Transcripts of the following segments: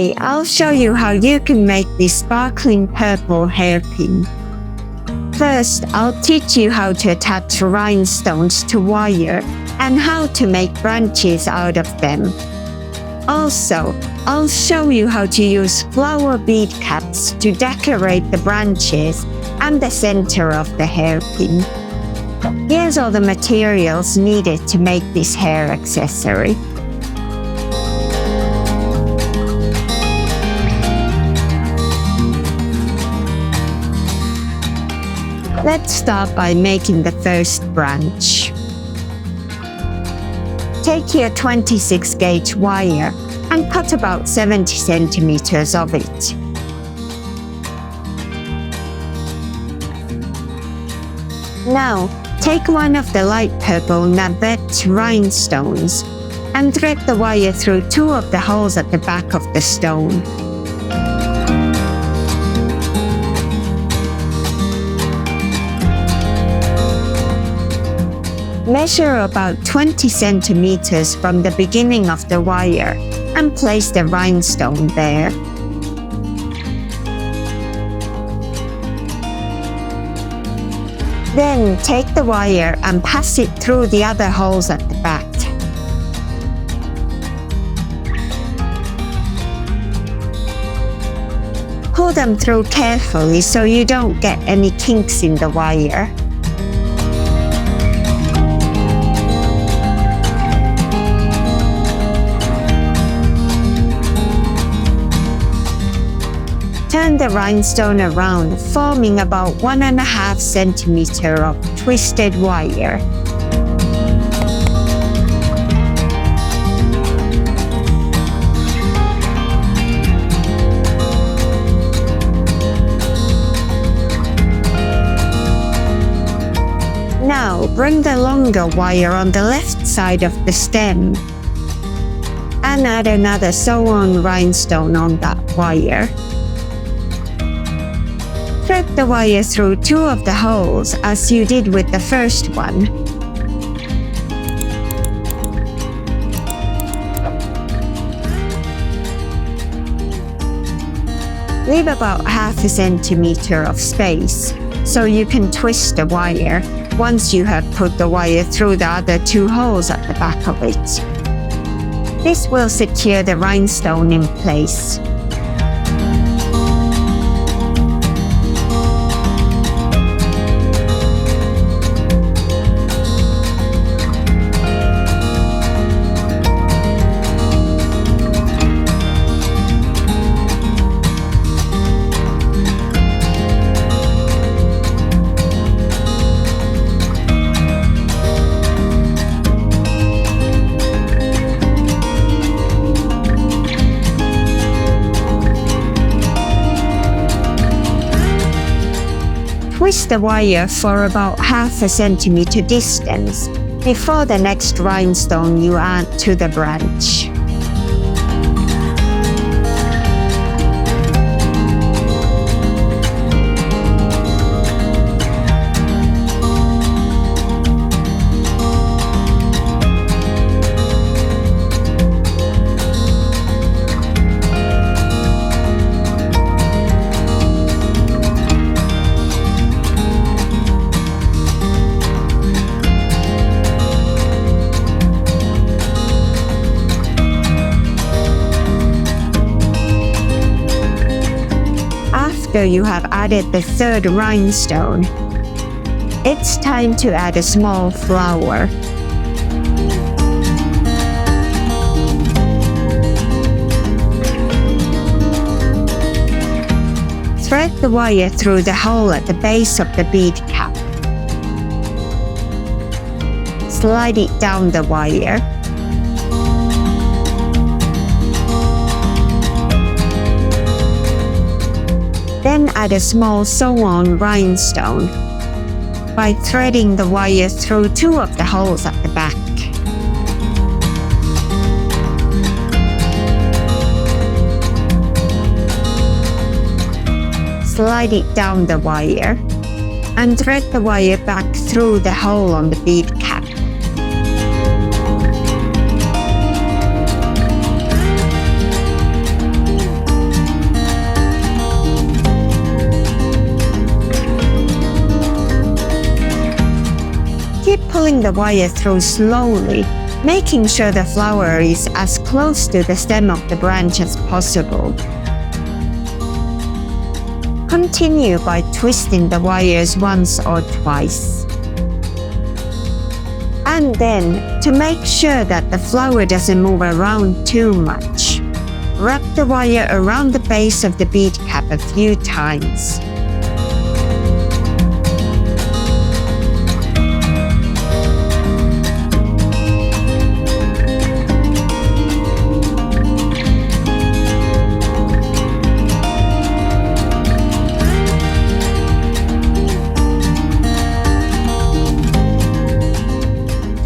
Today, I'll show you how you can make this sparkling purple hairpin. First, I'll teach you how to attach rhinestones to wire and how to make branches out of them. Also, I'll show you how to use flower bead caps to decorate the branches and the center of the hairpin. Here's all the materials needed to make this hair accessory. Let's start by making the first branch. Take your 26 gauge wire and cut about 70 centimeters of it. Now, take one of the light purple navette rhinestones and thread the wire through two of the holes at the back of the stone. Measure about 20 centimeters from the beginning of the wire and place the rhinestone there. Then take the wire and pass it through the other holes at the back. Pull them through carefully so you don't get any kinks in the wire. Turn the rhinestone around, forming about 1.5 centimeters of twisted wire. Now, bring the longer wire on the left side of the stem and add another sew-on rhinestone on that wire. Thread the wire through two of the holes as you did with the first one. Leave about 0.5 centimeter of space so you can twist the wire once you have put the wire through the other two holes at the back of it. This will secure the rhinestone in place. Twist the wire for about 0.5 centimeter distance before the next rhinestone you add to the branch. After you have added the third rhinestone, it's time to add a small flower. Thread the wire through the hole at the base of the bead cap. Slide it down the wire. Then add a small sew-on rhinestone by threading the wire through two of the holes at the back. Slide it down the wire and thread the wire back through the hole on the bead cap. pulling the wire through slowly, making sure the flower is as close to the stem of the branch as possible. Continue by twisting the wires once or twice. And then, to make sure that the flower doesn't move around too much, wrap the wire around the base of the bead cap a few times.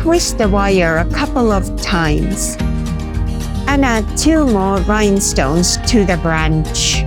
Twist the wire a couple of times and add 2 more rhinestones to the branch.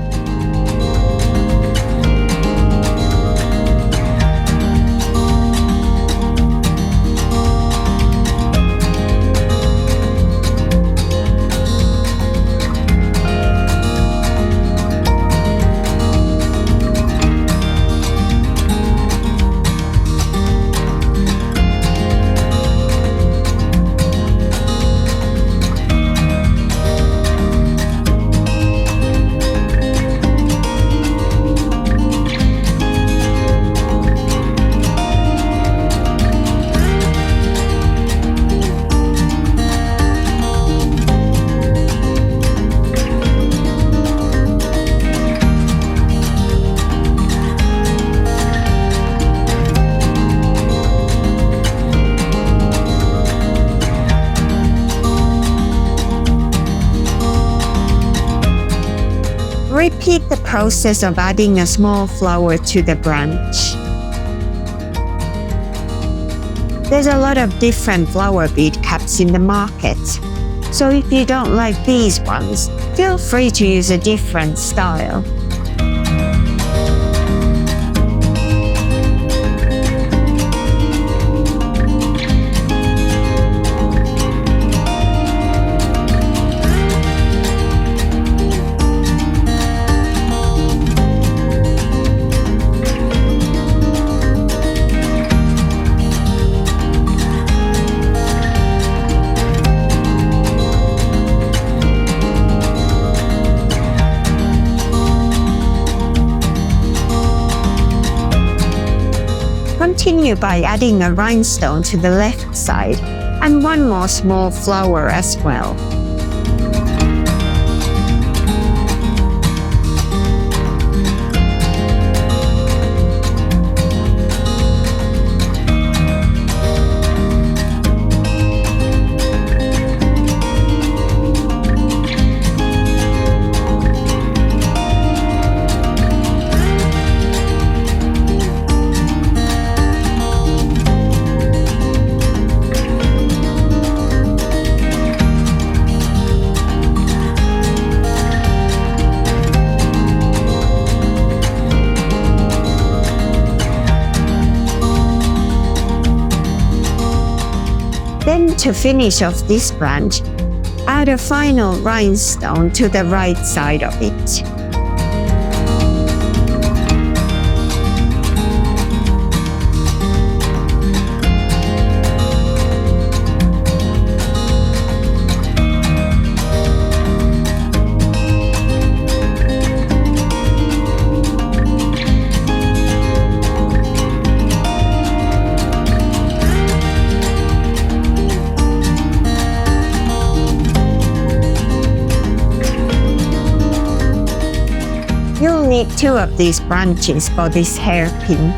Repeat the process of adding a small flower to the branch. There's a lot of different flower bead caps in the market, so if you don't like these ones, feel free to use a different style. Continue by adding a rhinestone to the left side and 1 more small flower as well. Then to finish off this branch, add a final rhinestone to the right side of it. You'll need 2 of these branches for this hairpin.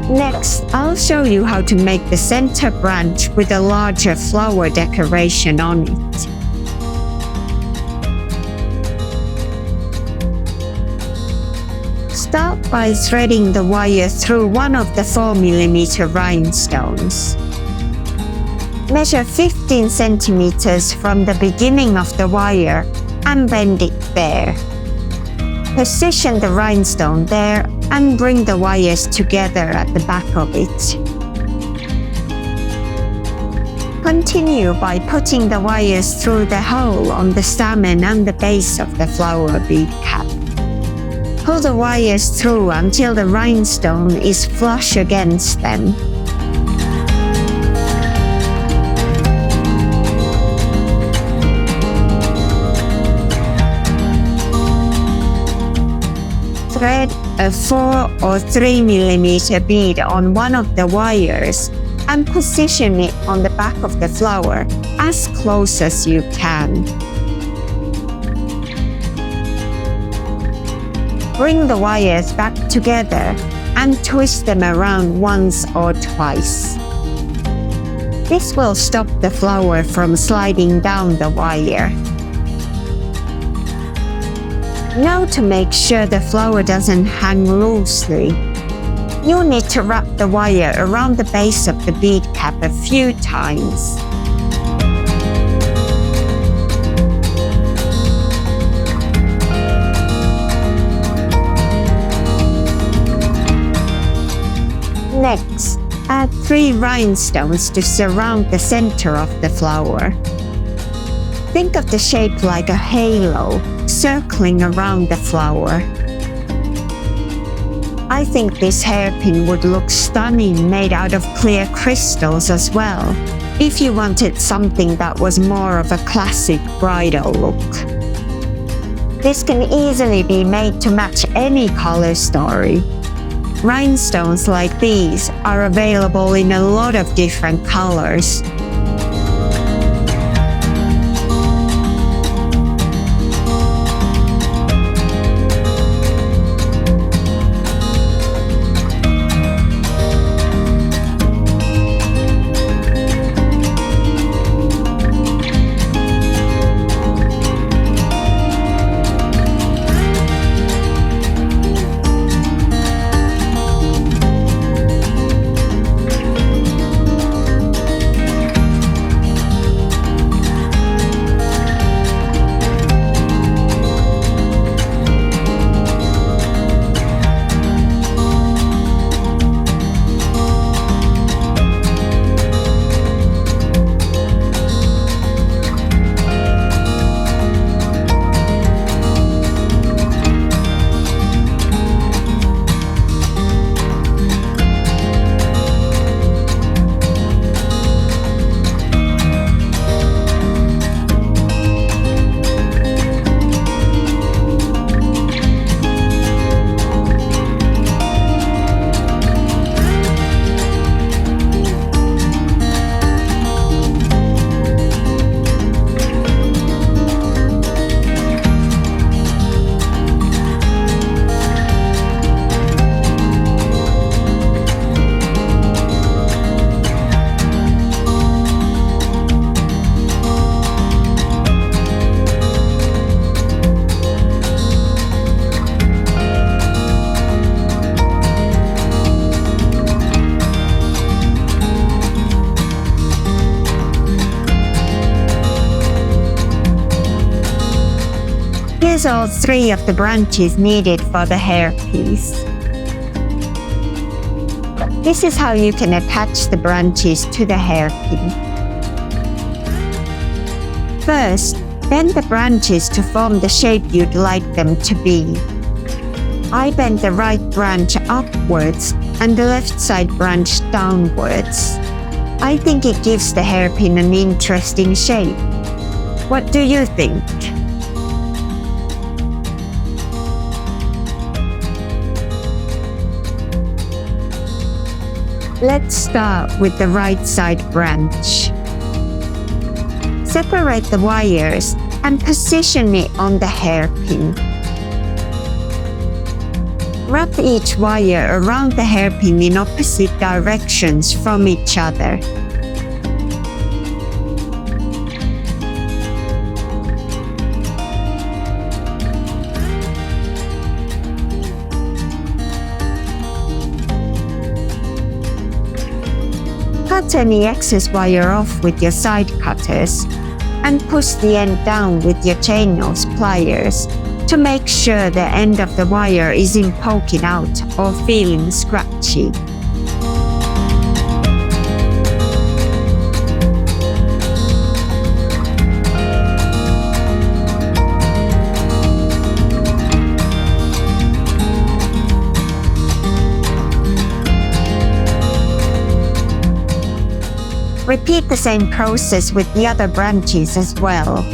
Next, I'll show you how to make the center branch with a larger flower decoration on it. Start by threading the wire through one of the 4mm rhinestones. Measure 15 centimeters from the beginning of the wire and bend it there. Position the rhinestone there and bring the wires together at the back of it. Continue by putting the wires through the hole on the stamen and the base of the flower bead cap. Pull the wires through until the rhinestone is flush against them. Thread a 4 or 3 millimeter bead on one of the wires and position it on the back of the flower as close as you can. Bring the wires back together and twist them around once or twice. This will stop the flower from sliding down the wire. Now, to make sure the flower doesn't hang loosely, you'll need to wrap the wire around the base of the bead cap a few times. Next, add 3 rhinestones to surround the center of the flower. Think of the shape like a halo circling around the flower. I think this hairpin would look stunning made out of clear crystals as well, if you wanted something that was more of a classic bridal look. This can easily be made to match any color story. Rhinestones like these are available in a lot of different colors. Here's all 3 of the branches needed for the hairpiece. This is how you can attach the branches to the hairpin. First, bend the branches to form the shape you'd like them to be. I bend the right branch upwards and the left side branch downwards. I think it gives the hairpin an interesting shape. What do you think? Let's start with the right side branch. Separate the wires and position it on the hairpin. Wrap each wire around the hairpin in opposite directions from each other. Cut any excess wire off with your side cutters and push the end down with your chain nose pliers to make sure the end of the wire isn't poking out or feeling scratchy. Repeat the same process with the other branches as well.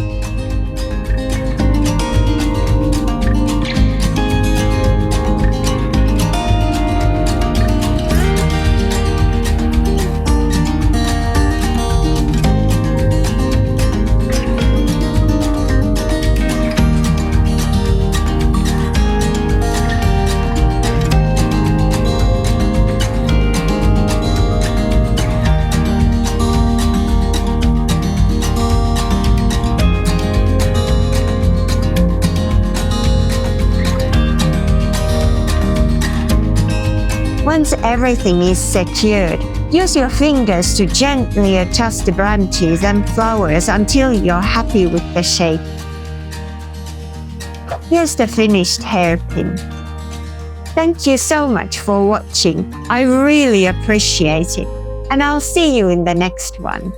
Once everything is secured, use your fingers to gently adjust the branches and flowers until you're happy with the shape. Here's the finished hairpin. Thank you so much for watching. I really appreciate it. And I'll see you in the next one.